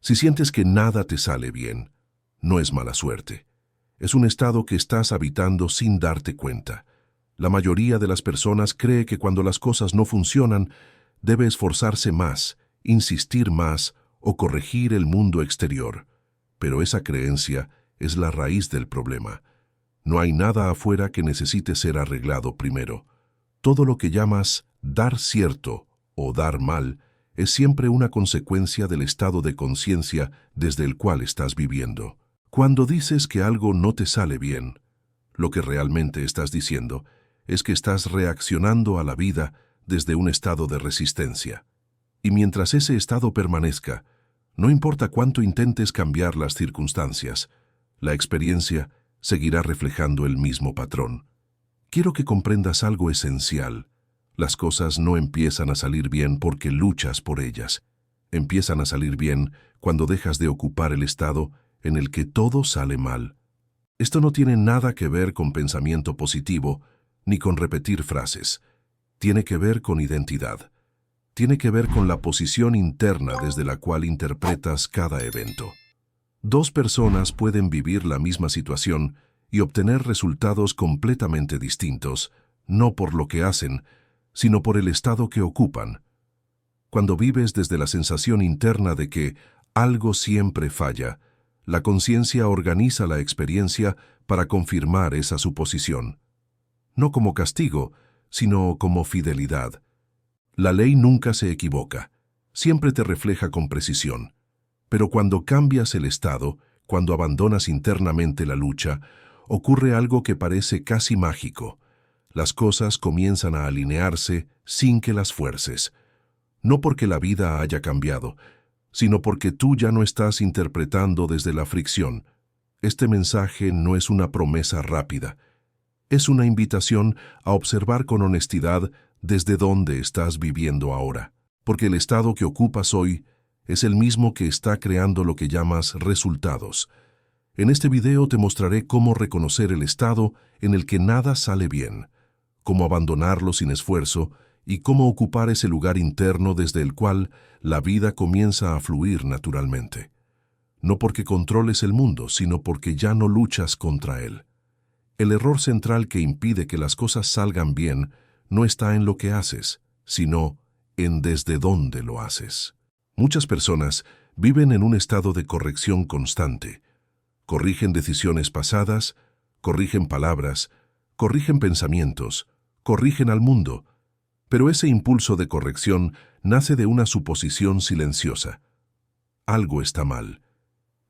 Si sientes que nada te sale bien, no es mala suerte. Es un estado que estás habitando sin darte cuenta. La mayoría de las personas cree que cuando las cosas no funcionan, debe esforzarse más, insistir más o corregir el mundo exterior. Pero esa creencia es la raíz del problema. No hay nada afuera que necesite ser arreglado primero. Todo lo que llamas dar cierto o dar mal es siempre una consecuencia del estado de conciencia desde el cual estás viviendo. Cuando dices que algo no te sale bien, lo que realmente estás diciendo es que estás reaccionando a la vida desde un estado de resistencia. Y mientras ese estado permanezca, no importa cuánto intentes cambiar las circunstancias, la experiencia seguirá reflejando el mismo patrón. Quiero que comprendas algo esencial. Las cosas no empiezan a salir bien porque luchas por ellas. Empiezan a salir bien cuando dejas de ocupar el estado en el que todo sale mal. Esto no tiene nada que ver con pensamiento positivo ni con repetir frases. Tiene que ver con identidad. Tiene que ver con la posición interna desde la cual interpretas cada evento. Dos personas pueden vivir la misma situación y obtener resultados completamente distintos, no por lo que hacen, sino por el estado que ocupan. Cuando vives desde la sensación interna de que algo siempre falla, la conciencia organiza la experiencia para confirmar esa suposición. No como castigo, sino como fidelidad. La ley nunca se equivoca, siempre te refleja con precisión. Pero cuando cambias el estado, cuando abandonas internamente la lucha, ocurre algo que parece casi mágico. Las cosas comienzan a alinearse sin que las fuerces. No porque la vida haya cambiado, sino porque tú ya no estás interpretando desde la fricción. Este mensaje no es una promesa rápida. Es una invitación a observar con honestidad desde dónde estás viviendo ahora. Porque el estado que ocupas hoy es el mismo que está creando lo que llamas resultados. En este video te mostraré cómo reconocer el estado en el que nada sale bien, cómo abandonarlo sin esfuerzo y cómo ocupar ese lugar interno desde el cual la vida comienza a fluir naturalmente. No porque controles el mundo, sino porque ya no luchas contra él. El error central que impide que las cosas salgan bien no está en lo que haces, sino en desde dónde lo haces. Muchas personas viven en un estado de corrección constante. Corrigen decisiones pasadas, corrigen palabras, corrigen pensamientos, corrigen al mundo. Pero ese impulso de corrección nace de una suposición silenciosa. Algo está mal.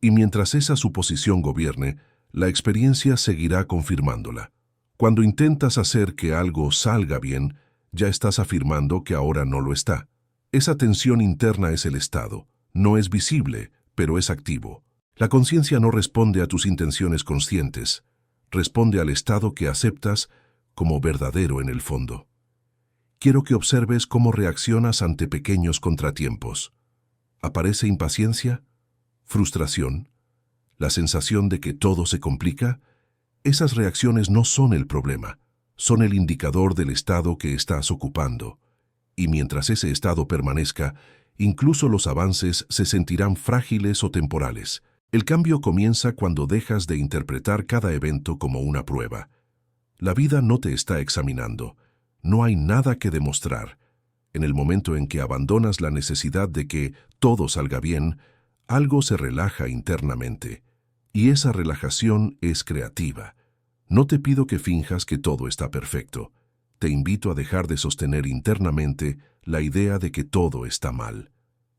Y mientras esa suposición gobierne, la experiencia seguirá confirmándola. Cuando intentas hacer que algo salga bien, ya estás afirmando que ahora no lo está. Esa tensión interna es el estado. No es visible, pero es activo. La conciencia no responde a tus intenciones conscientes. Responde al estado que aceptas como verdadero en el fondo. Quiero que observes cómo reaccionas ante pequeños contratiempos. ¿Aparece impaciencia? ¿Frustración? ¿La sensación de que todo se complica? Esas reacciones no son el problema, son el indicador del estado que estás ocupando. Y mientras ese estado permanezca, incluso los avances se sentirán frágiles o temporales. El cambio comienza cuando dejas de interpretar cada evento como una prueba. La vida no te está examinando. No hay nada que demostrar. En el momento en que abandonas la necesidad de que todo salga bien, algo se relaja internamente. Y esa relajación es creativa. No te pido que finjas que todo está perfecto. Te invito a dejar de sostener internamente la idea de que todo está mal.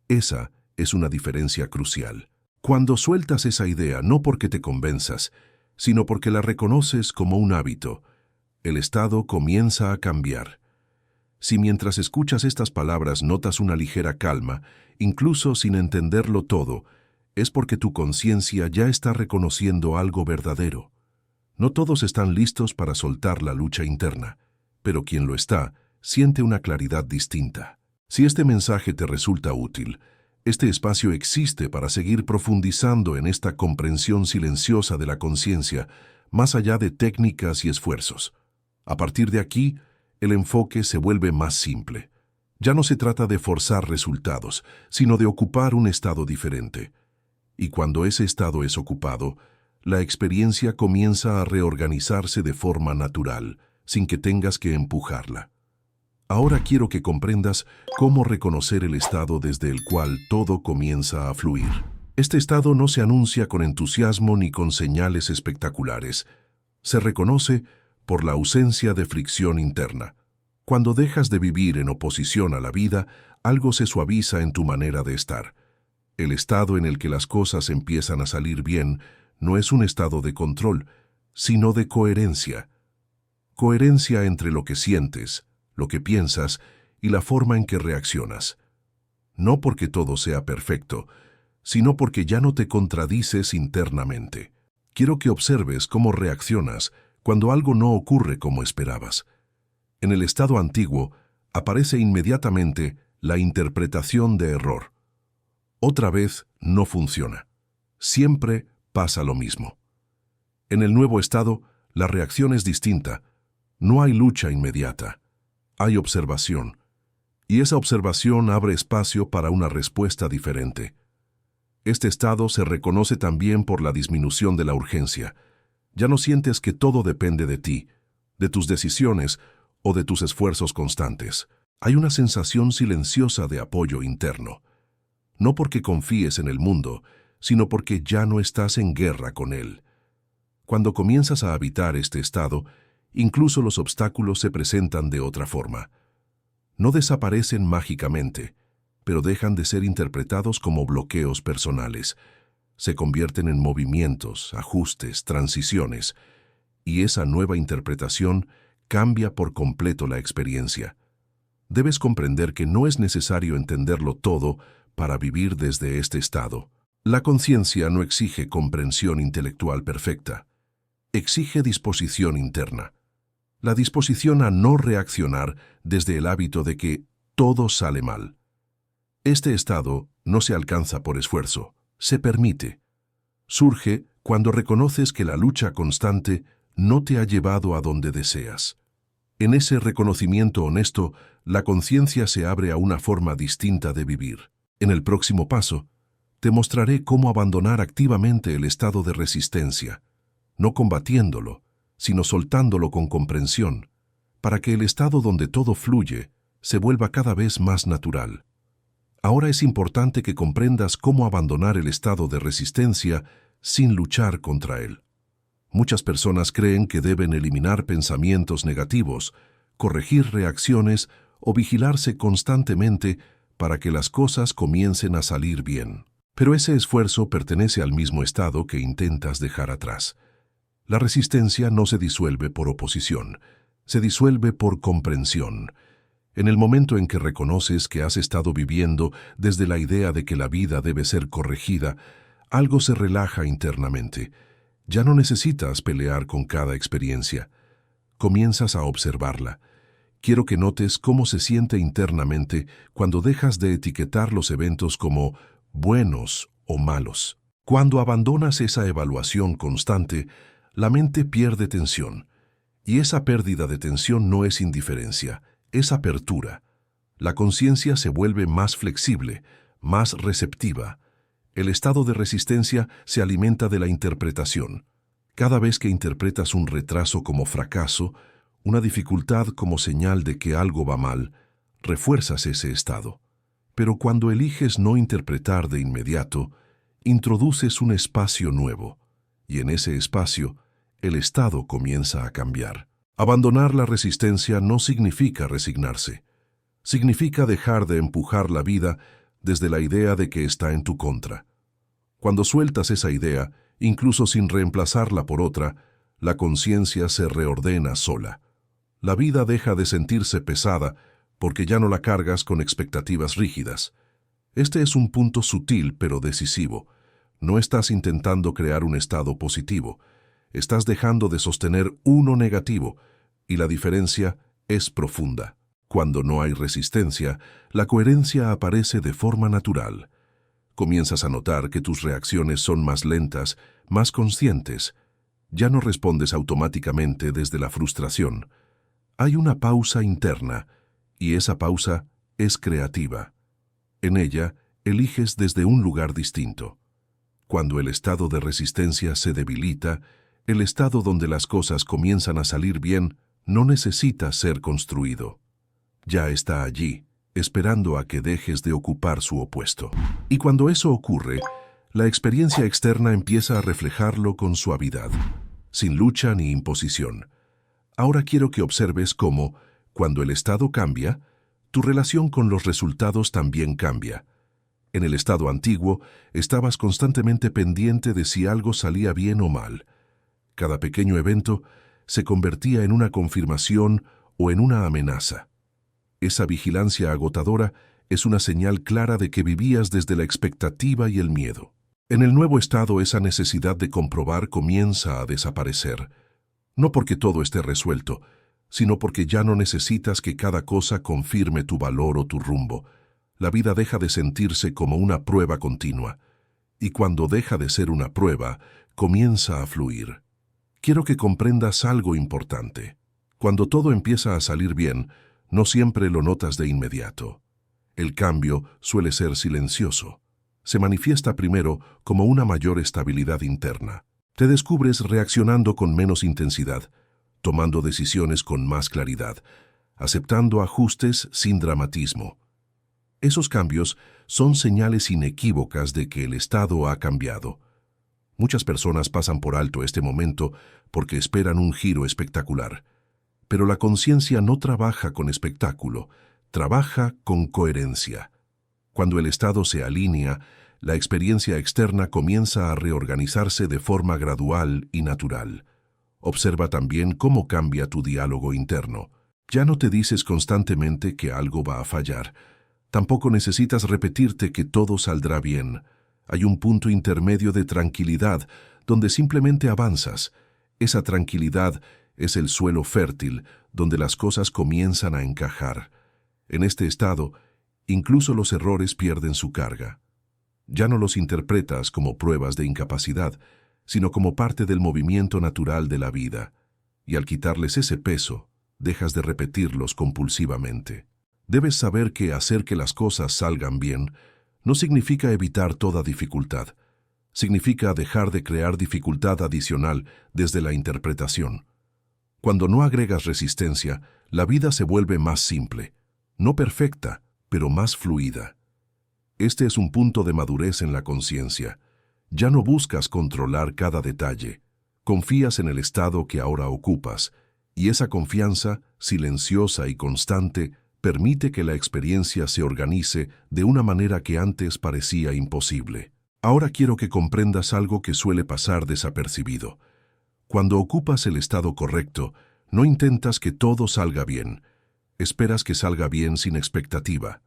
Esa es una diferencia crucial. Cuando sueltas esa idea no porque te convenzas, sino porque la reconoces como un hábito, el estado comienza a cambiar. Si mientras escuchas estas palabras notas una ligera calma, incluso sin entenderlo todo, es porque tu conciencia ya está reconociendo algo verdadero. No todos están listos para soltar la lucha interna, pero quien lo está, siente una claridad distinta. Si este mensaje te resulta útil, este espacio existe para seguir profundizando en esta comprensión silenciosa de la conciencia, más allá de técnicas y esfuerzos. A partir de aquí, el enfoque se vuelve más simple. Ya no se trata de forzar resultados, sino de ocupar un estado diferente. Y cuando ese estado es ocupado, la experiencia comienza a reorganizarse de forma natural, sin que tengas que empujarla. Ahora quiero que comprendas cómo reconocer el estado desde el cual todo comienza a fluir. Este estado no se anuncia con entusiasmo ni con señales espectaculares. Se reconoce por la ausencia de fricción interna. Cuando dejas de vivir en oposición a la vida, algo se suaviza en tu manera de estar. El estado en el que las cosas empiezan a salir bien no es un estado de control, sino de coherencia. Coherencia entre lo que sientes, lo que piensas y la forma en que reaccionas. No porque todo sea perfecto, sino porque ya no te contradices internamente. Quiero que observes cómo reaccionas cuando algo no ocurre como esperabas. En el estado antiguo aparece inmediatamente la interpretación de error. Otra vez no funciona. Siempre pasa lo mismo. En el nuevo estado, la reacción es distinta. No hay lucha inmediata. Hay observación. Y esa observación abre espacio para una respuesta diferente. Este estado se reconoce también por la disminución de la urgencia. Ya no sientes que todo depende de ti, de tus decisiones o de tus esfuerzos constantes. Hay una sensación silenciosa de apoyo interno. No porque confíes en el mundo, sino porque ya no estás en guerra con él. Cuando comienzas a habitar este estado, incluso los obstáculos se presentan de otra forma. No desaparecen mágicamente, pero dejan de ser interpretados como bloqueos personales. Se convierten en movimientos, ajustes, transiciones, y esa nueva interpretación cambia por completo la experiencia. Debes comprender que no es necesario entenderlo todo para vivir desde este estado. La conciencia no exige comprensión intelectual perfecta. Exige disposición interna. La disposición a no reaccionar desde el hábito de que todo sale mal. Este estado no se alcanza por esfuerzo, se permite. Surge cuando reconoces que la lucha constante no te ha llevado a donde deseas. En ese reconocimiento honesto, la conciencia se abre a una forma distinta de vivir. En el próximo paso, te mostraré cómo abandonar activamente el estado de resistencia, no combatiéndolo, sino soltándolo con comprensión, para que el estado donde todo fluye se vuelva cada vez más natural. Ahora es importante que comprendas cómo abandonar el estado de resistencia sin luchar contra él. Muchas personas creen que deben eliminar pensamientos negativos, corregir reacciones o vigilarse constantemente para que las cosas comiencen a salir bien. Pero ese esfuerzo pertenece al mismo estado que intentas dejar atrás. La resistencia no se disuelve por oposición, se disuelve por comprensión. En el momento en que reconoces que has estado viviendo desde la idea de que la vida debe ser corregida, algo se relaja internamente. Ya no necesitas pelear con cada experiencia. Comienzas a observarla. Quiero que notes cómo se siente internamente cuando dejas de etiquetar los eventos como buenos o malos. Cuando abandonas esa evaluación constante, la mente pierde tensión. Y esa pérdida de tensión no es indiferencia, es apertura. La conciencia se vuelve más flexible, más receptiva. El estado de resistencia se alimenta de la interpretación. Cada vez que interpretas un retraso como fracaso, una dificultad como señal de que algo va mal, refuerzas ese estado. Pero cuando eliges no interpretar de inmediato, introduces un espacio nuevo, y en ese espacio, el estado comienza a cambiar. Abandonar la resistencia no significa resignarse. Significa dejar de empujar la vida desde la idea de que está en tu contra. Cuando sueltas esa idea, incluso sin reemplazarla por otra, la conciencia se reordena sola. La vida deja de sentirse pesada porque ya no la cargas con expectativas rígidas. Este es un punto sutil pero decisivo. No estás intentando crear un estado positivo. Estás dejando de sostener uno negativo, y la diferencia es profunda. Cuando no hay resistencia, la coherencia aparece de forma natural. Comienzas a notar que tus reacciones son más lentas, más conscientes. Ya no respondes automáticamente desde la frustración. Hay una pausa interna, y esa pausa es creativa. En ella, eliges desde un lugar distinto. Cuando el estado de resistencia se debilita, el estado donde las cosas comienzan a salir bien no necesita ser construido. Ya está allí, esperando a que dejes de ocupar su opuesto. Y cuando eso ocurre, la experiencia externa empieza a reflejarlo con suavidad, sin lucha ni imposición. Ahora quiero que observes cómo, cuando el estado cambia, tu relación con los resultados también cambia. En el estado antiguo, estabas constantemente pendiente de si algo salía bien o mal. Cada pequeño evento se convertía en una confirmación o en una amenaza. Esa vigilancia agotadora es una señal clara de que vivías desde la expectativa y el miedo. En el nuevo estado, esa necesidad de comprobar comienza a desaparecer. No porque todo esté resuelto, sino porque ya no necesitas que cada cosa confirme tu valor o tu rumbo. La vida deja de sentirse como una prueba continua. Y cuando deja de ser una prueba, comienza a fluir. Quiero que comprendas algo importante. Cuando todo empieza a salir bien, no siempre lo notas de inmediato. El cambio suele ser silencioso. Se manifiesta primero como una mayor estabilidad interna. Te descubres reaccionando con menos intensidad, tomando decisiones con más claridad, aceptando ajustes sin dramatismo. Esos cambios son señales inequívocas de que el estado ha cambiado. Muchas personas pasan por alto este momento porque esperan un giro espectacular. Pero la conciencia no trabaja con espectáculo, trabaja con coherencia. Cuando el estado se alinea, la experiencia externa comienza a reorganizarse de forma gradual y natural. Observa también cómo cambia tu diálogo interno. Ya no te dices constantemente que algo va a fallar. Tampoco necesitas repetirte que todo saldrá bien. Hay un punto intermedio de tranquilidad donde simplemente avanzas. Esa tranquilidad es el suelo fértil donde las cosas comienzan a encajar. En este estado, incluso los errores pierden su carga. Ya no los interpretas como pruebas de incapacidad, sino como parte del movimiento natural de la vida. Y al quitarles ese peso, dejas de repetirlos compulsivamente. Debes saber que hacer que las cosas salgan bien no significa evitar toda dificultad. Significa dejar de crear dificultad adicional desde la interpretación. Cuando no agregas resistencia, la vida se vuelve más simple, no perfecta, pero más fluida. Este es un punto de madurez en la conciencia. Ya no buscas controlar cada detalle. Confías en el estado que ahora ocupas, y esa confianza, silenciosa y constante, permite que la experiencia se organice de una manera que antes parecía imposible. Ahora quiero que comprendas algo que suele pasar desapercibido. Cuando ocupas el estado correcto, no intentas que todo salga bien. Esperas que salga bien sin expectativa.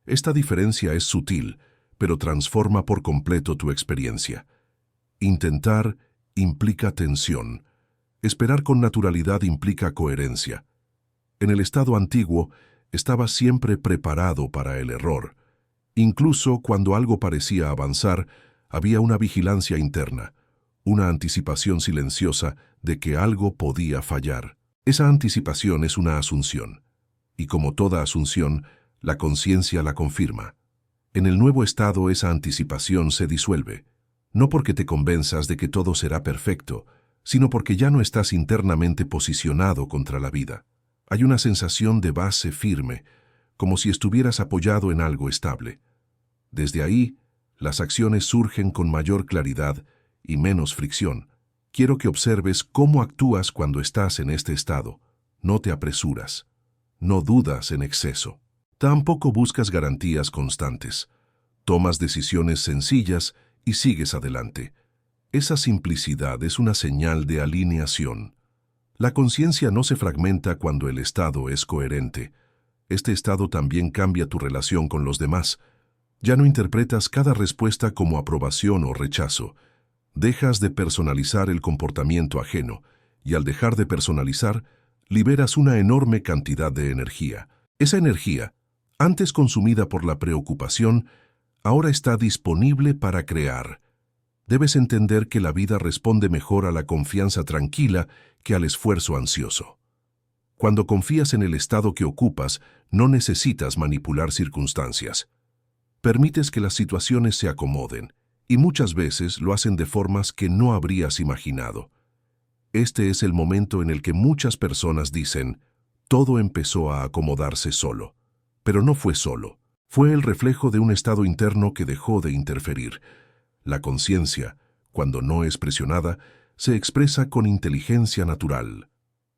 Esta diferencia es sutil, pero transforma por completo tu experiencia. Intentar implica tensión. Esperar con naturalidad implica coherencia. En el estado antiguo, estabas siempre preparado para el error. Incluso cuando algo parecía avanzar, había una vigilancia interna, una anticipación silenciosa de que algo podía fallar. Esa anticipación es una asunción, y como toda asunción, la conciencia la confirma. En el nuevo estado esa anticipación se disuelve, no porque te convenzas de que todo será perfecto, sino porque ya no estás internamente posicionado contra la vida. Hay una sensación de base firme, como si estuvieras apoyado en algo estable. Desde ahí, las acciones surgen con mayor claridad y menos fricción. Quiero que observes cómo actúas cuando estás en este estado. No te apresuras. No dudas en exceso. Tampoco buscas garantías constantes. Tomas decisiones sencillas y sigues adelante. Esa simplicidad es una señal de alineación. La conciencia no se fragmenta cuando el estado es coherente. Este estado también cambia tu relación con los demás. Ya no interpretas cada respuesta como aprobación o rechazo. Dejas de personalizar el comportamiento ajeno, y al dejar de personalizar, liberas una enorme cantidad de energía. Esa energía, antes consumida por la preocupación, ahora está disponible para crear. Debes entender que la vida responde mejor a la confianza tranquila que al esfuerzo ansioso. Cuando confías en el estado que ocupas, no necesitas manipular circunstancias. Permites que las situaciones se acomoden, Y muchas veces lo hacen de formas que no habrías imaginado. Este es el momento en el que muchas personas dicen, todo empezó a acomodarse solo. Pero no fue solo. Fue el reflejo de un estado interno que dejó de interferir. La conciencia, cuando no es presionada, se expresa con inteligencia natural.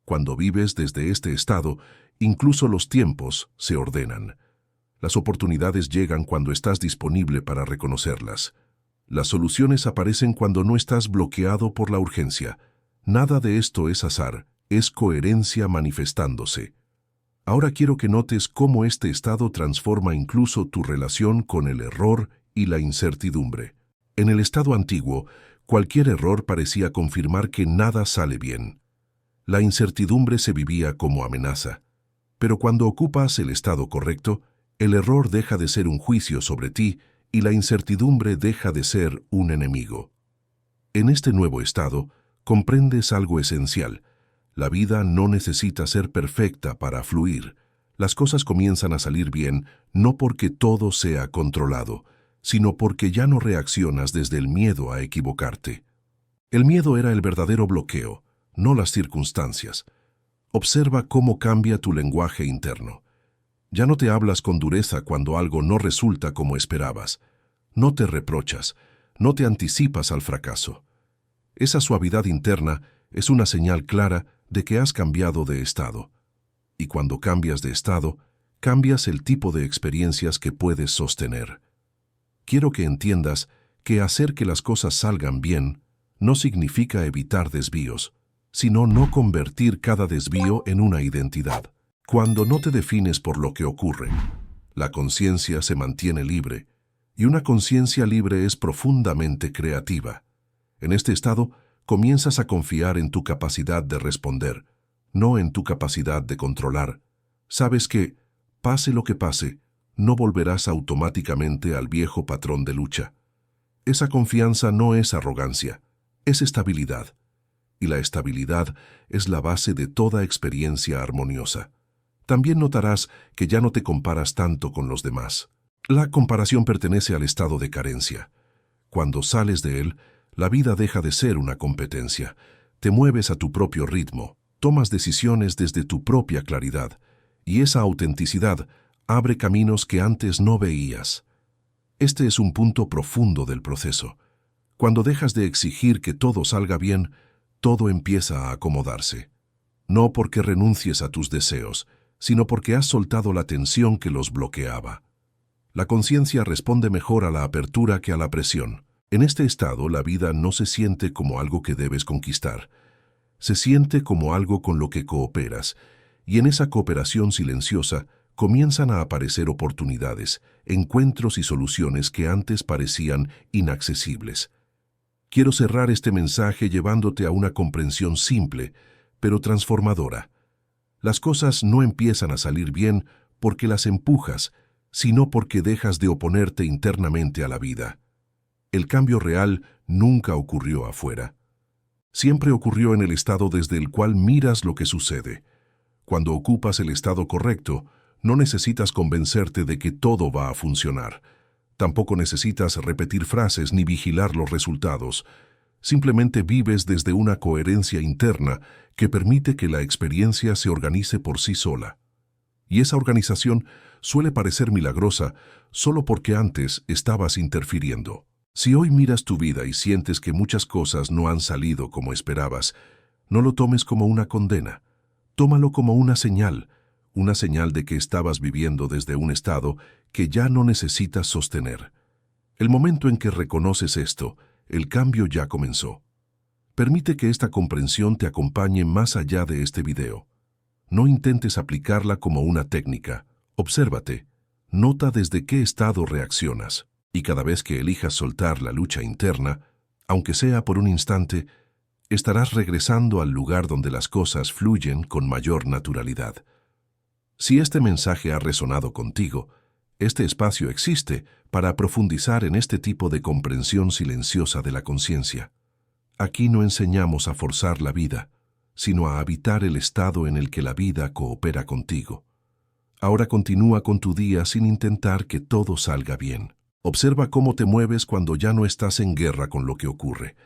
Cuando vives desde este estado, incluso los tiempos se ordenan. Las oportunidades llegan cuando estás disponible para reconocerlas. Las soluciones aparecen cuando no estás bloqueado por la urgencia. Nada de esto es azar, es coherencia manifestándose. Ahora quiero que notes cómo este estado transforma incluso tu relación con el error y la incertidumbre. En el estado antiguo, cualquier error parecía confirmar que nada sale bien. La incertidumbre se vivía como amenaza. Pero cuando ocupas el estado correcto, el error deja de ser un juicio sobre ti y la incertidumbre deja de ser un enemigo. En este nuevo estado, comprendes algo esencial. La vida no necesita ser perfecta para fluir. Las cosas comienzan a salir bien no porque todo sea controlado, sino porque ya no reaccionas desde el miedo a equivocarte. El miedo era el verdadero bloqueo, no las circunstancias. Observa cómo cambia tu lenguaje interno. Ya no te hablas con dureza cuando algo no resulta como esperabas. No te reprochas, no te anticipas al fracaso. Esa suavidad interna es una señal clara de que has cambiado de estado. Y cuando cambias de estado, cambias el tipo de experiencias que puedes sostener. Quiero que entiendas que hacer que las cosas salgan bien no significa evitar desvíos, sino no convertir cada desvío en una identidad. Cuando no te defines por lo que ocurre, la conciencia se mantiene libre, y una conciencia libre es profundamente creativa. En este estado, comienzas a confiar en tu capacidad de responder, no en tu capacidad de controlar. Sabes que, pase lo que pase, no volverás automáticamente al viejo patrón de lucha. Esa confianza no es arrogancia, es estabilidad. Y la estabilidad es la base de toda experiencia armoniosa. También notarás que ya no te comparas tanto con los demás. La comparación pertenece al estado de carencia. Cuando sales de él, la vida deja de ser una competencia. Te mueves a tu propio ritmo, tomas decisiones desde tu propia claridad, y esa autenticidad abre caminos que antes no veías. Este es un punto profundo del proceso. Cuando dejas de exigir que todo salga bien, todo empieza a acomodarse. No porque renuncies a tus deseos, sino porque has soltado la tensión que los bloqueaba. La conciencia responde mejor a la apertura que a la presión. En este estado, la vida no se siente como algo que debes conquistar. Se siente como algo con lo que cooperas, y en esa cooperación silenciosa comienzan a aparecer oportunidades, encuentros y soluciones que antes parecían inaccesibles. Quiero cerrar este mensaje llevándote a una comprensión simple, pero transformadora. Las cosas no empiezan a salir bien porque las empujas, sino porque dejas de oponerte internamente a la vida. El cambio real nunca ocurrió afuera. Siempre ocurrió en el estado desde el cual miras lo que sucede. Cuando ocupas el estado correcto, no necesitas convencerte de que todo va a funcionar. Tampoco necesitas repetir frases ni vigilar los resultados. Simplemente vives desde una coherencia interna que permite que la experiencia se organice por sí sola. Y esa organización suele parecer milagrosa solo porque antes estabas interfiriendo. Si hoy miras tu vida y sientes que muchas cosas no han salido como esperabas, no lo tomes como una condena. Tómalo como una señal de que estabas viviendo desde un estado que ya no necesitas sostener. El momento en que reconoces esto, el cambio ya comenzó. Permite que esta comprensión te acompañe más allá de este video. No intentes aplicarla como una técnica. Obsérvate. Nota desde qué estado reaccionas. Y cada vez que elijas soltar la lucha interna, aunque sea por un instante, estarás regresando al lugar donde las cosas fluyen con mayor naturalidad. Si este mensaje ha resonado contigo, este espacio existe para profundizar en este tipo de comprensión silenciosa de la conciencia. Aquí no enseñamos a forzar la vida, sino a habitar el estado en el que la vida coopera contigo. Ahora continúa con tu día sin intentar que todo salga bien. Observa cómo te mueves cuando ya no estás en guerra con lo que ocurre.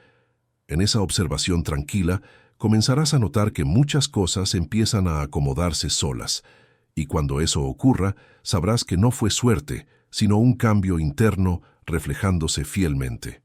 En esa observación tranquila, comenzarás a notar que muchas cosas empiezan a acomodarse solas, y cuando eso ocurra, sabrás que no fue suerte, sino un cambio interno reflejándose fielmente.